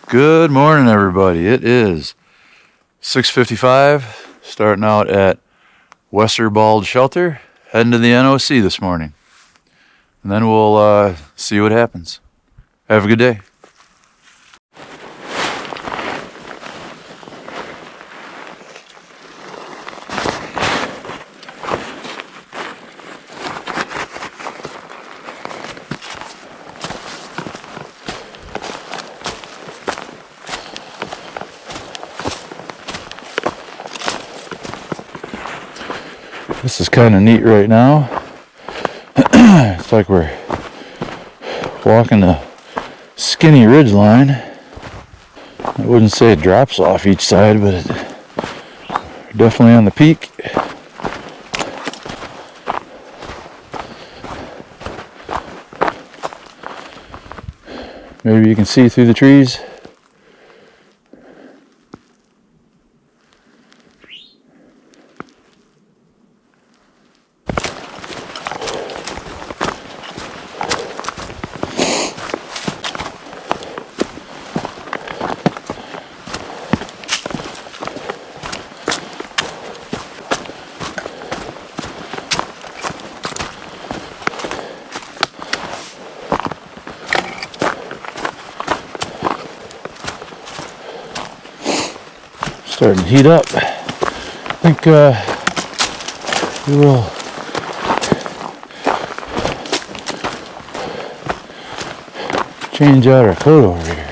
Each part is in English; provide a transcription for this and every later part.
Good morning, everybody. It is 6:55, starting out at Wesser Shltr, heading to the NOC this morning. And then we'll see what happens. Have a good day. This is kind of neat right now. It's like we're walking a skinny ridge line. I wouldn't say it drops off each side, but it's definitely on the peak. Maybe you can see through the trees. Starting to heat up. I think we will change out our coat over here.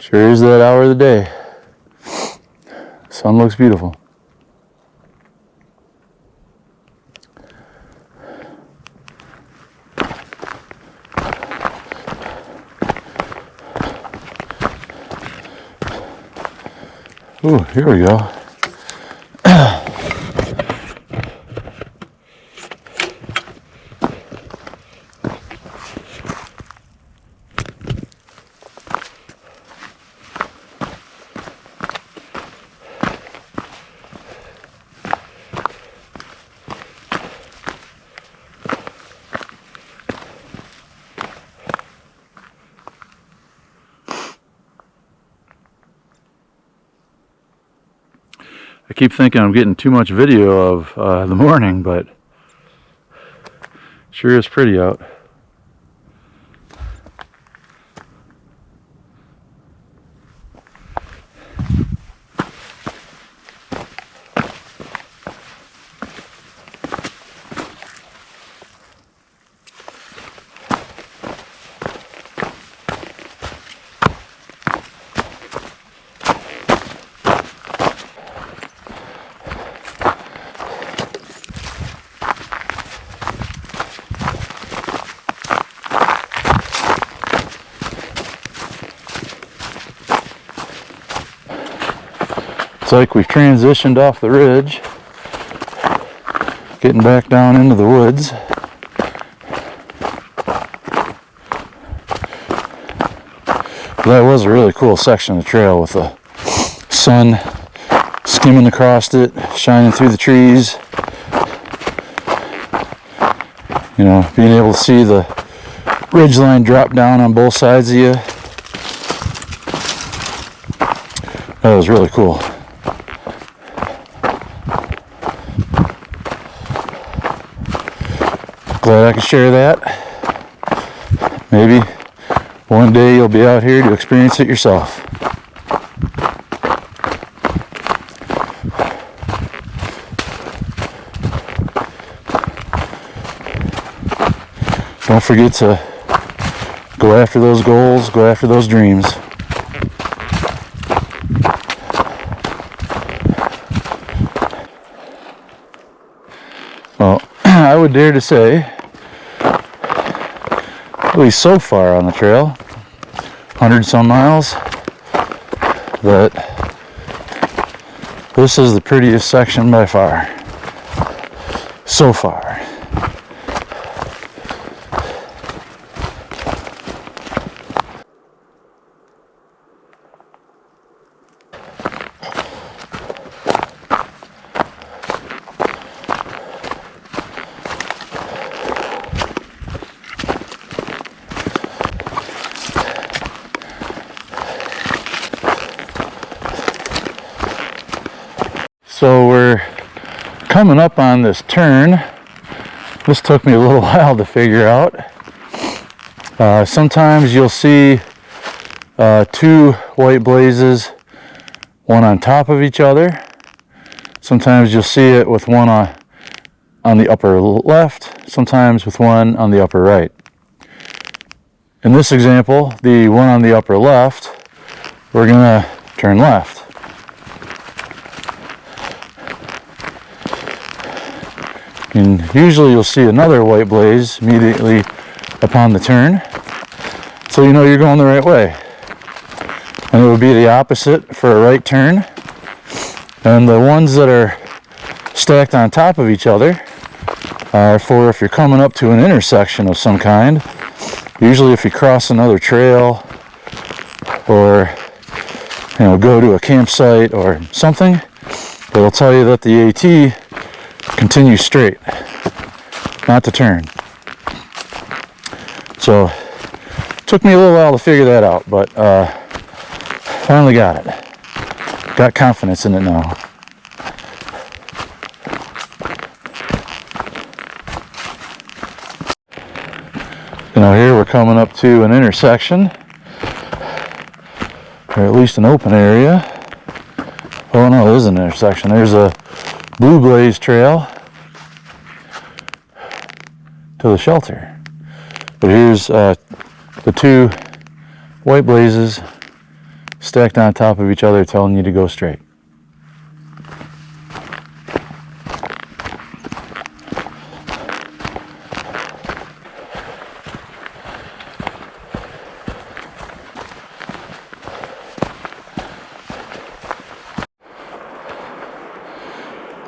Sure is that hour of the day. Sun looks beautiful. Ooh, here we go. I keep thinking I'm getting too much video of the morning, but sure is pretty out. It's like we've transitioned off the ridge, getting back down into the woods. That was a really cool section of the trail with the sun skimming across it, shining through the trees. You know, being able to see the ridgeline drop down on both sides of you. That was really cool. Glad I could share that. Maybe one day you'll be out here to experience it yourself. Don't forget to go after those goals, go after those dreams. Well, I would dare to say, at least so far on the trail, 100 some miles, that this is the prettiest section by far. So far. So we're coming up on this turn. This took me a little while to figure out. Sometimes you'll see two white blazes, one on top of each other. Sometimes you'll see it with one on the upper left, sometimes with one on the upper right. In this example, the one on the upper left, we're gonna turn left. And usually you'll see another white blaze immediately upon the turn, so you know you're going the right way. And it would be the opposite for a right turn. And the ones that are stacked on top of each other are for if you're coming up to an intersection of some kind. Usually if you cross another trail or go to a campsite or something, it'll tell you that the AT continue straight, not to turn. So took me a little while to figure that out, but finally got it. Got confidence in it now. Here we're coming up to an intersection, or at least an open area. Oh no, this is an intersection. There's a blue blaze trail to the Shltr. But here's the two white blazes stacked on top of each other, telling you to go straight.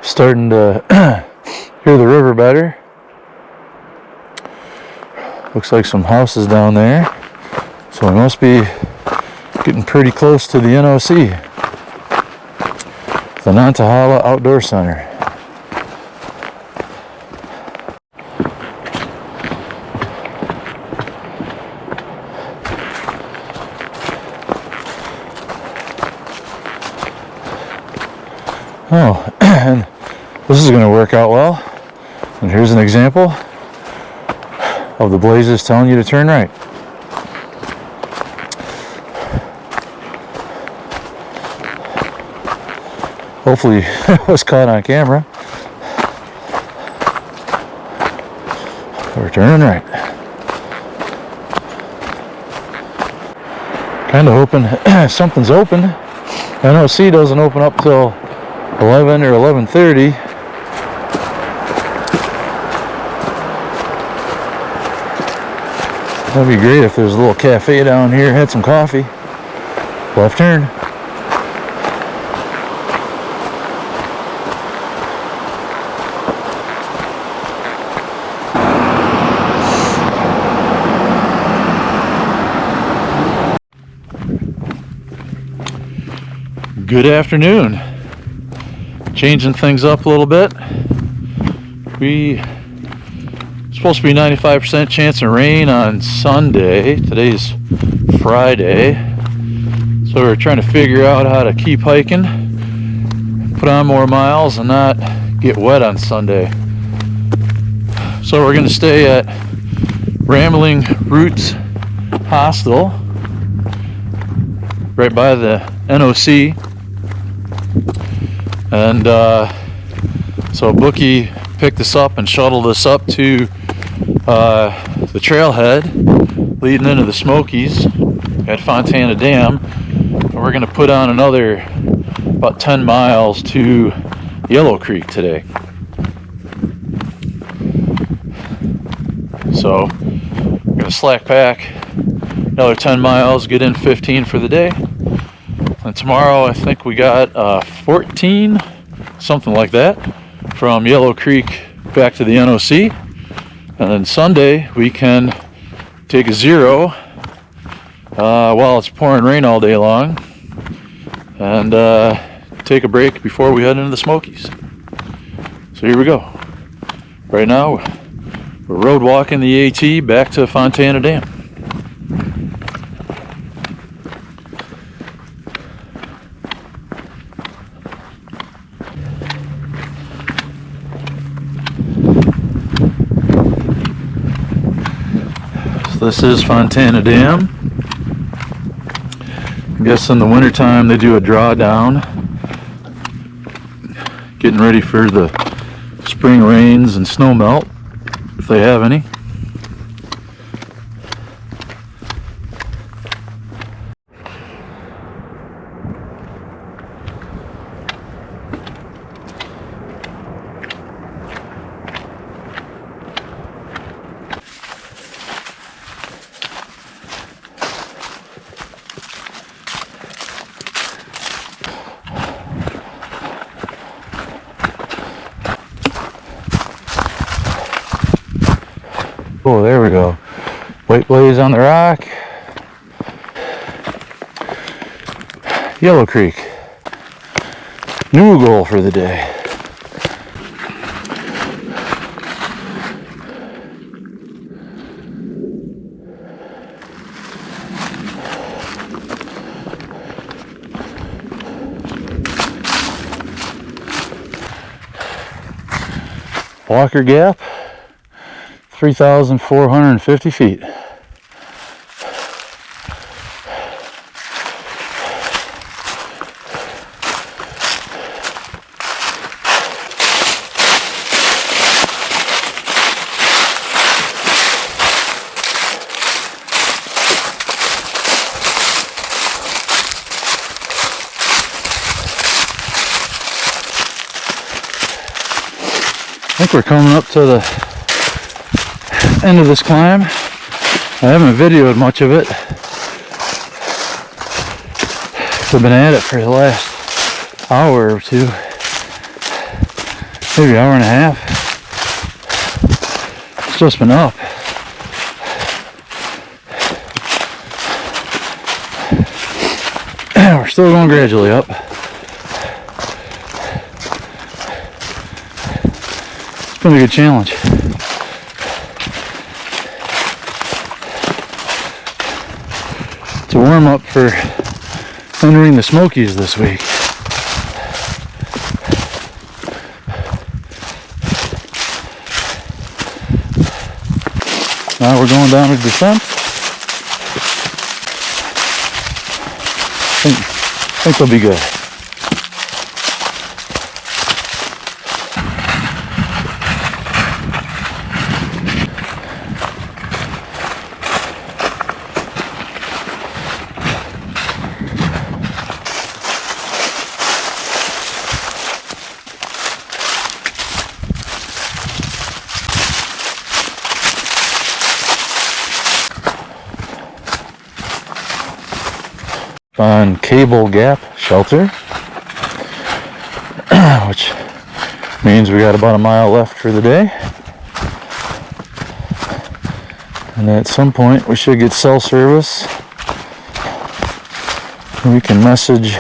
Starting to hear the river better. Looks like some houses down there, so we must be getting pretty close to the NOC, the Nantahala Outdoor Center. Oh, and this is going to work out well. And here's an example of the blazes telling you to turn right. Hopefully it was caught on camera. We're turning right. Kind of hoping something's open. NOC doesn't open up till 11 or 11:30. That'd be great if there's a little cafe down here, had some coffee. Left turn. Good afternoon. Changing things up a little bit. Supposed to be 95% chance of rain on Sunday. Today's Friday. So we're trying to figure out how to keep hiking, put on more miles, and not get wet on Sunday. So we're going to stay at Rambling Roots Hostel, right by the NOC. And so a bookie picked us up and shuttled us up to the Trailhead leading into the Smokies at Fontana Dam. And we're going to put on another about 10 miles to Yellow Creek today. So we're going to slack pack another 10 miles, get in 15 for the day. And tomorrow I think we got 14, something like that, from Yellow Creek back to the NOC. And then Sunday we can take a 0 while it's pouring rain all day long, and take a break before we head into the Smokies. So here we go. Right now we're road walking the AT back to Fontana Dam. This is Fontana Dam. I guess in the wintertime they do a drawdown, getting ready for the spring rains and snow melt, if they have any. Oh, there we go. White blaze on the rock. Yellow Creek. New goal for the day. Walker Gap. 3,450 feet. I think we're coming up to the end of this climb. I haven't videoed much of it. I've been at it for the last hour or two, maybe hour and a half. It's just been up. We're still going gradually up. It's been a good challenge. To warm up for entering the Smokies this week. Now we're going down a descent. I think we'll be good. On Cable Gap Shltr, which means we got about a mile left for the day, and at some point we should get cell service. We can message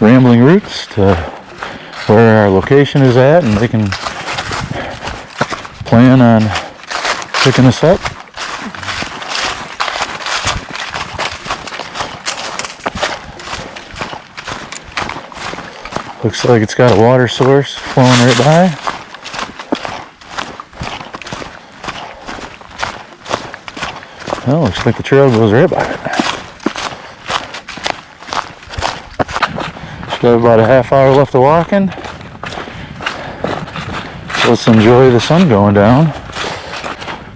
Rambling Roots to where our location is at, and they can plan on picking us up. Looks like it's got a water source flowing right by. Well, looks like the trail goes right by it. Just got about a half hour left of walking. So let's enjoy the sun going down.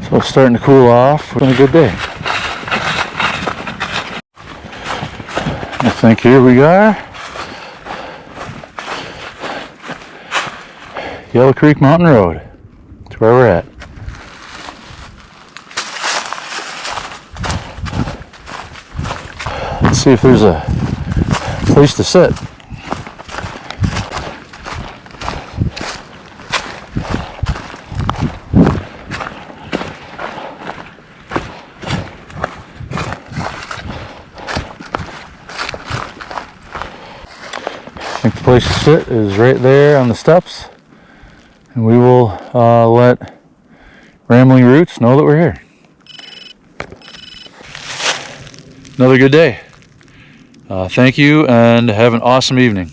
So it's starting to cool off. It's been a good day. I think here we are. Yellow Creek Mountain Road. That's where we're at. Let's see if there's a place to sit. I think the place to sit is right there on the steps. And we will let Rambling Roots know that we're here. Another good day. Thank you and have an awesome evening.